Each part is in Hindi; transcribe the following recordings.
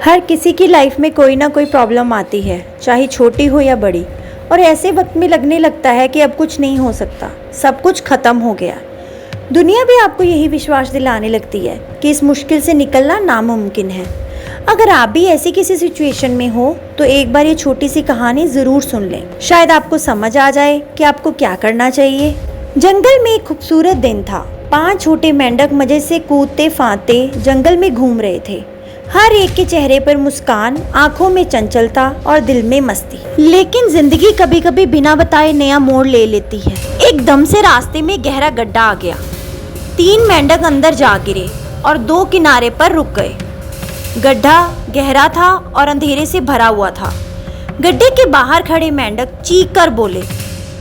हर किसी की लाइफ में कोई ना कोई प्रॉब्लम आती है, चाहे छोटी हो या बड़ी। और ऐसे वक्त में लगने लगता है कि अब कुछ नहीं हो सकता, सब कुछ खत्म हो गया। दुनिया भी आपको यही विश्वास दिलाने लगती है कि इस मुश्किल से निकलना नामुमकिन है। अगर आप भी ऐसी किसी सिचुएशन में हो तो एक बार ये छोटी सी कहानी ज़रूर सुन लें, शायद आपको समझ आ जाए कि आपको क्या करना चाहिए। जंगल में एक खूबसूरत दिन था। 5 छोटे मेंढक मजे से कूदते फांदते जंगल में घूम रहे थे। हर एक के चेहरे पर मुस्कान, आंखों में चंचलता और दिल में मस्ती। लेकिन जिंदगी कभी कभी बिना बताए नया मोड़ ले लेती है। एकदम से रास्ते में गहरा गड्ढा आ गया। 3 मेंढक अंदर जा गिरे और 2 किनारे पर रुक गए। गड्ढा गहरा था और अंधेरे से भरा हुआ था। गड्ढे के बाहर खड़े मेंढक चीख कर बोले,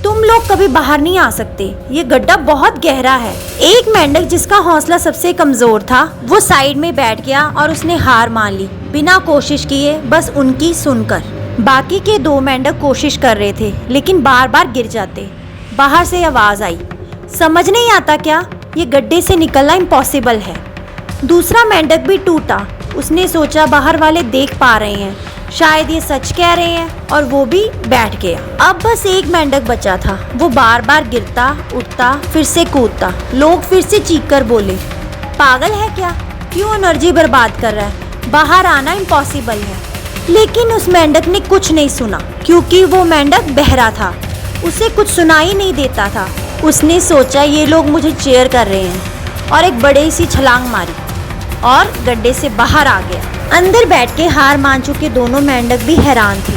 तुम लोग कभी बाहर नहीं आ सकते, ये गड्ढा बहुत गहरा है। एक मेंढक जिसका हौसला सबसे कमजोर था, वो साइड में बैठ गया और उसने हार मान ली, बिना कोशिश किए, बस उनकी सुनकर। बाकी के 2 मेंढक कोशिश कर रहे थे लेकिन बार बार गिर जाते। बाहर से आवाज आई, समझ नहीं आता क्या, ये गड्ढे से निकलना इम्पॉसिबल है। दूसरा मेंढक भी टूटा। उसने सोचा बाहर वाले देख पा रहे हैं, शायद ये सच कह रहे हैं, और वो भी बैठ गया। अब बस एक मेंढक बचा था। वो बार बार गिरता, उठता, फिर से कूदता। लोग फिर से चीख कर बोले, पागल है क्या, क्यों एनर्जी बर्बाद कर रहा है, बाहर आना इम्पॉसिबल है। लेकिन उस मेंढक ने कुछ नहीं सुना, क्योंकि वो मेंढक बहरा था, उसे कुछ सुनाई नहीं देता था। उसने सोचा ये लोग मुझे चेयर कर रहे हैं, और एक बड़ी सी छलांग मारी और गड्ढे से बाहर आ गया। अंदर बैठ के हार मान चुके दोनों मेंढक भी हैरान थे,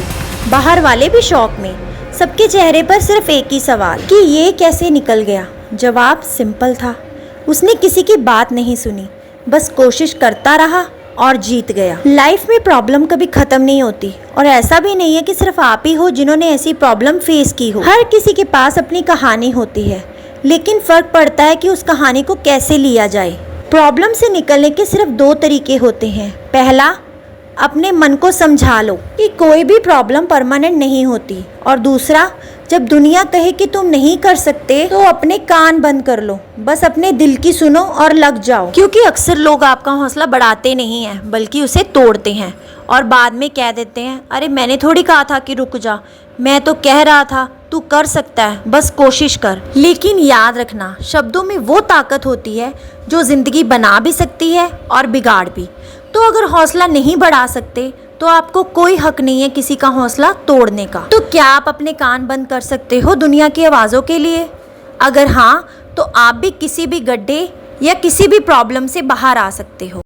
बाहर वाले भी शौक में। सबके चेहरे पर सिर्फ एक ही सवाल कि ये कैसे निकल गया। जवाब सिंपल था, उसने किसी की बात नहीं सुनी, बस कोशिश करता रहा और जीत गया। लाइफ में प्रॉब्लम कभी खत्म नहीं होती, और ऐसा भी नहीं है कि सिर्फ आप ही हो जिन्होंने ऐसी प्रॉब्लम फेस की हो। हर किसी के पास अपनी कहानी होती है, लेकिन फर्क पड़ता है कि उस कहानी को कैसे लिया जाए। प्रॉब्लम से निकलने के सिर्फ 2 तरीके होते हैं। पहला, अपने मन को समझा लो कि कोई भी प्रॉब्लम परमानेंट नहीं होती। और दूसरा, जब दुनिया कहे कि तुम नहीं कर सकते तो अपने कान बंद कर लो, बस अपने दिल की सुनो और लग जाओ। क्योंकि अक्सर लोग आपका हौसला बढ़ाते नहीं हैं, बल्कि उसे तोड़ते हैं और बाद में कह देते हैं, अरे मैंने थोड़ी कहा था कि रुक जा, मैं तो कह रहा था तू कर सकता है, बस कोशिश कर। लेकिन याद रखना, शब्दों में वो ताकत होती है जो जिंदगी बना भी सकती है और बिगाड़ भी। तो अगर हौसला नहीं बढ़ा सकते तो आपको कोई हक नहीं है किसी का हौसला तोड़ने का। तो क्या आप अपने कान बंद कर सकते हो दुनिया की आवाज़ों के लिए? अगर हाँ, तो आप भी किसी भी गड्ढे या किसी भी प्रॉब्लम से बाहर आ सकते हो।